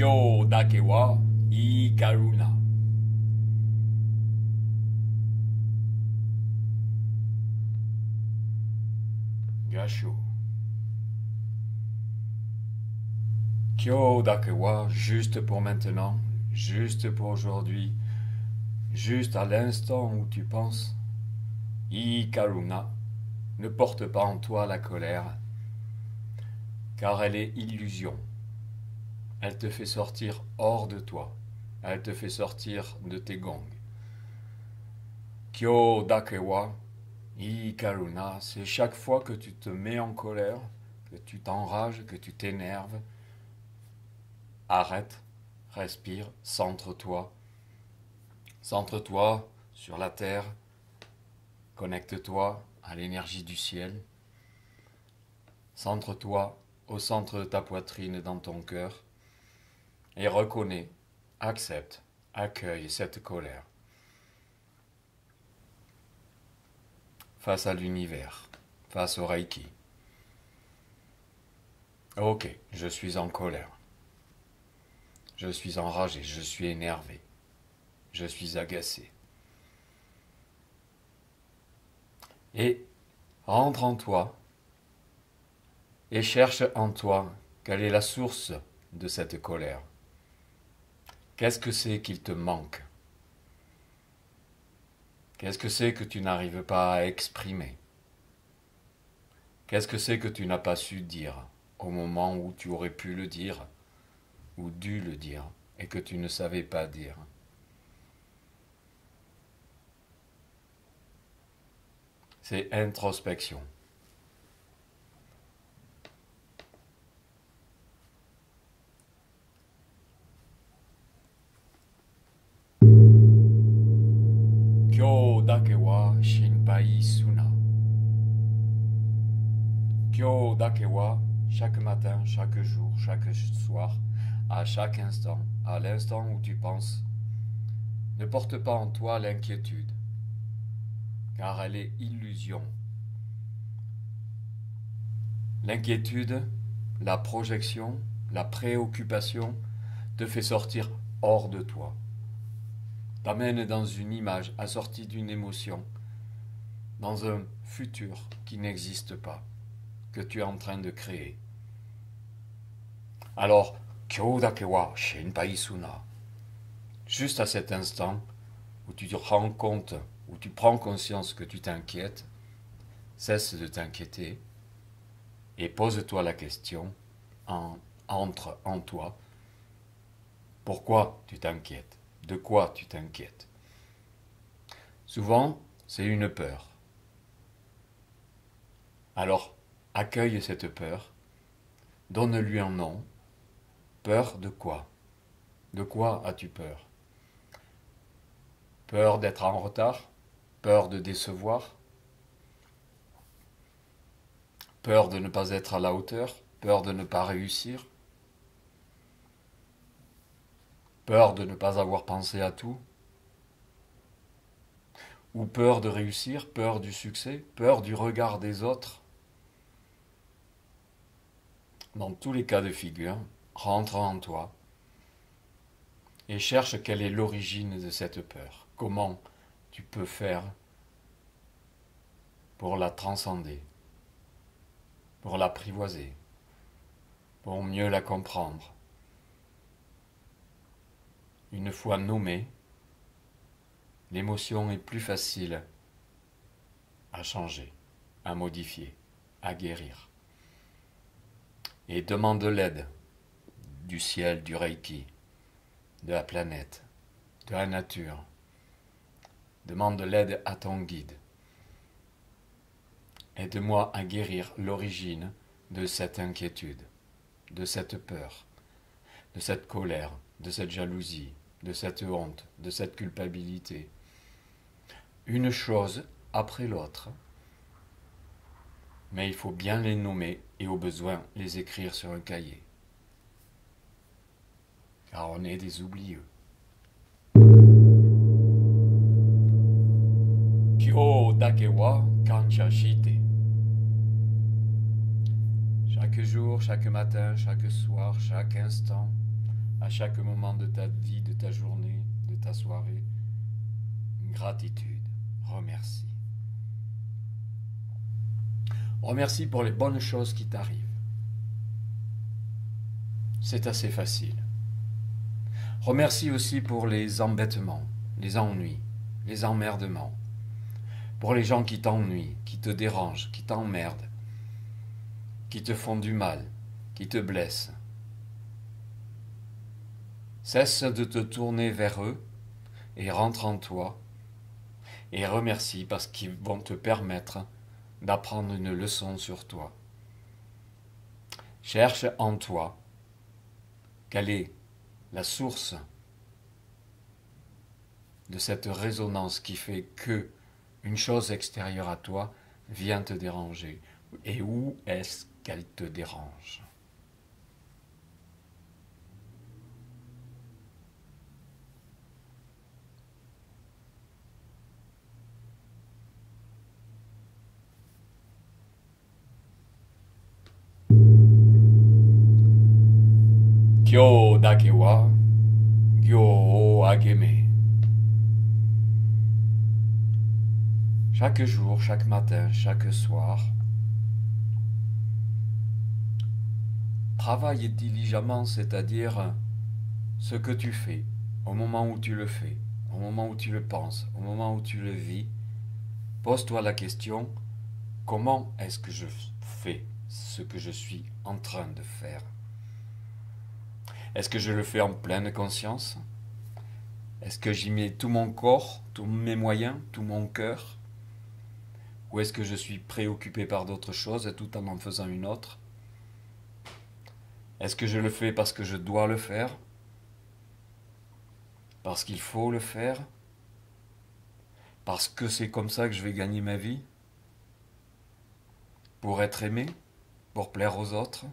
Kyo dake wa ii karuna. Gasho. Kyo dake wa, juste pour maintenant, juste pour aujourd'hui, juste à l'instant où tu penses. Ii karuna, ne porte pas en toi la colère, car elle est illusion. Elle te fait sortir hors de toi. Elle te fait sortir de tes gongs. Kyo dake wa ii karuna, c'est chaque fois que tu te mets en colère, que tu t'enrages, que tu t'énerves. Arrête, respire, centre-toi. Centre-toi sur la terre. Connecte-toi à l'énergie du ciel. Centre-toi au centre de ta poitrine dans ton cœur. Et reconnais, accepte, accueille cette colère. Face à l'univers, face au Reiki. Ok, je suis en colère. Je suis enragé, je suis énervé. Je suis agacé. Et rentre en toi et cherche en toi quelle est la source de cette colère. Qu'est-ce que c'est qu'il te manque? Qu'est-ce que c'est que tu n'arrives pas à exprimer? Qu'est-ce que c'est que tu n'as pas su dire au moment où tu aurais pu le dire ou dû le dire et que tu ne savais pas dire? C'est introspection. Kyo dake wa shinpai suna. Kyo dake wa, chaque matin, chaque jour, chaque soir, à chaque instant, à l'instant où tu penses, ne porte pas en toi l'inquiétude, car elle est illusion. L'inquiétude, la projection, la préoccupation te fait sortir hors de toi, t'amène dans une image assortie d'une émotion, dans un futur qui n'existe pas, que tu es en train de créer. Alors, Kyo dake wa shinpai suna, juste à cet instant où tu te rends compte, où tu prends conscience que tu t'inquiètes, cesse de t'inquiéter et pose-toi la question, entre en toi, pourquoi tu t'inquiètes? De quoi tu t'inquiètes? Souvent, c'est une peur. Alors, accueille cette peur, donne-lui un nom. Peur de quoi? De quoi as-tu peur? Peur d'être en retard? Peur de décevoir? Peur de ne pas être à la hauteur? Peur de ne pas réussir? Peur de ne pas avoir pensé à tout? Ou peur de réussir? Peur du succès? Peur du regard des autres? Dans tous les cas de figure, rentre en toi et cherche quelle est l'origine de cette peur. Comment tu peux faire pour la transcender, pour l'apprivoiser, pour mieux la comprendre. Une fois nommée, l'émotion est plus facile à changer, à modifier, à guérir. Et demande l'aide du ciel, du Reiki, de la planète, de la nature. Demande l'aide à ton guide. Aide-moi à guérir l'origine de cette inquiétude, de cette peur, de cette colère, de cette jalousie, de cette honte, de cette culpabilité. Une chose après l'autre. Mais il faut bien les nommer et au besoin les écrire sur un cahier. Car on est des oublieux. Kyo dake wa kancha shite. Chaque jour, chaque matin, chaque soir, chaque instant, à chaque moment de ta vie, de ta journée, de ta soirée. Gratitude, remercie. Remercie pour les bonnes choses qui t'arrivent. C'est assez facile. Remercie aussi pour les embêtements, les ennuis, les emmerdements. Pour les gens qui t'ennuient, qui te dérangent, qui t'emmerdent, qui te font du mal, qui te blessent. Cesse de te tourner vers eux et rentre en toi et remercie parce qu'ils vont te permettre d'apprendre une leçon sur toi. Cherche en toi quelle est la source de cette résonance qui fait que une chose extérieure à toi vient te déranger. Et où est-ce qu'elle te dérange ? Kyo dake wa gyo ageme. Chaque jour, chaque matin, chaque soir, travaille diligemment, c'est-à-dire ce que tu fais, au moment où tu le fais, au moment où tu le penses, au moment où tu le vis. Pose-toi la question, comment est-ce que je fais ce que je suis en train de faire ? Est-ce que je le fais en pleine conscience ? Est-ce que j'y mets tout mon corps, tous mes moyens, tout mon cœur ? Ou est-ce que je suis préoccupé par d'autres choses tout en faisant une autre ? Est-ce que je le fais parce que je dois le faire ? Parce qu'il faut le faire ? Parce que c'est comme ça que je vais gagner ma vie ? Pour être aimé ? Pour plaire aux autres ?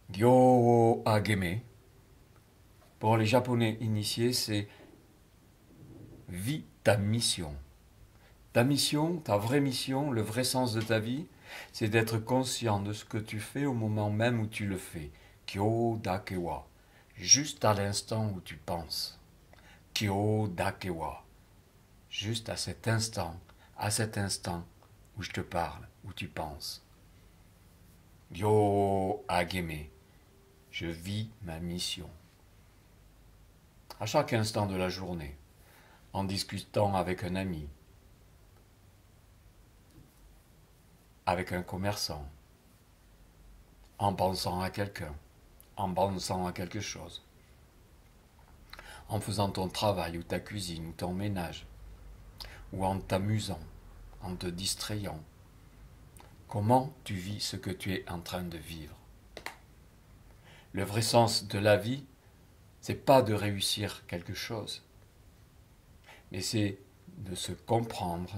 Gyo ageme. Pour les Japonais initiés, c'est vis ta mission. Ta mission, ta vraie mission, le vrai sens de ta vie, c'est d'être conscient de ce que tu fais au moment même où tu le fais. Kyo dakewa. Juste à l'instant où tu penses. Kyo dakewa. Juste à cet instant où je te parle, où tu penses. Gyo ageme. Je vis ma mission. À chaque instant de la journée, en discutant avec un ami, avec un commerçant, en pensant à quelqu'un, en pensant à quelque chose, en faisant ton travail ou ta cuisine ou ton ménage, ou en t'amusant, en te distrayant. Comment tu vis ce que tu es en train de vivre ? Le vrai sens de la vie, c'est pas de réussir quelque chose, mais c'est de se comprendre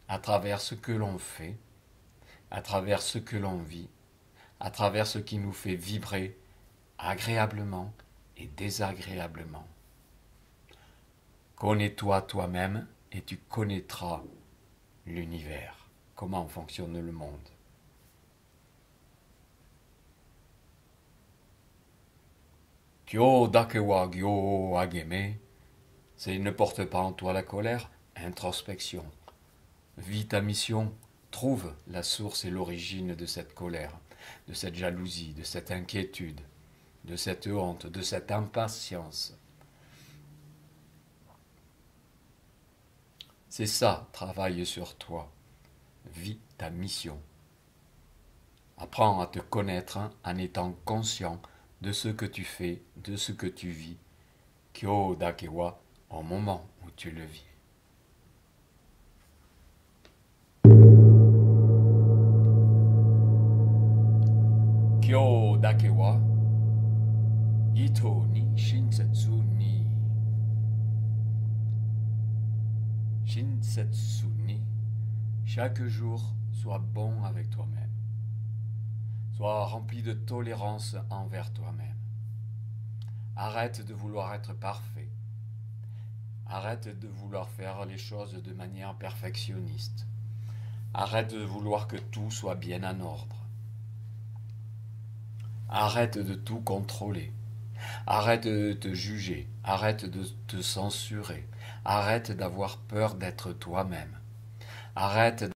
à travers ce que l'on fait, à travers ce que l'on vit, à travers ce qui nous fait vibrer agréablement et désagréablement. Connais-toi toi-même et tu connaîtras l'univers, comment fonctionne le monde. Kyo dake wa gyo ageme, c'est ne porte pas en toi la colère, introspection. Vis ta mission, trouve la source et l'origine de cette colère, de cette jalousie, de cette inquiétude, de cette honte, de cette impatience. C'est ça, travaille sur toi. Vis ta mission. Apprends à te connaître en étant conscient de ce que tu fais, de ce que tu vis. Kyo dake wa, au moment où tu le vis. Kyo dake wa, ito ni shinsetsu ni. Shinsetsu ni. Chaque jour, sois bon avec toi-même. Sois rempli de tolérance envers toi-même. Arrête de vouloir être parfait. Arrête de vouloir faire les choses de manière perfectionniste. Arrête de vouloir que tout soit bien en ordre. Arrête de tout contrôler. Arrête de te juger. Arrête de te censurer. Arrête d'avoir peur d'être toi-même. Arrête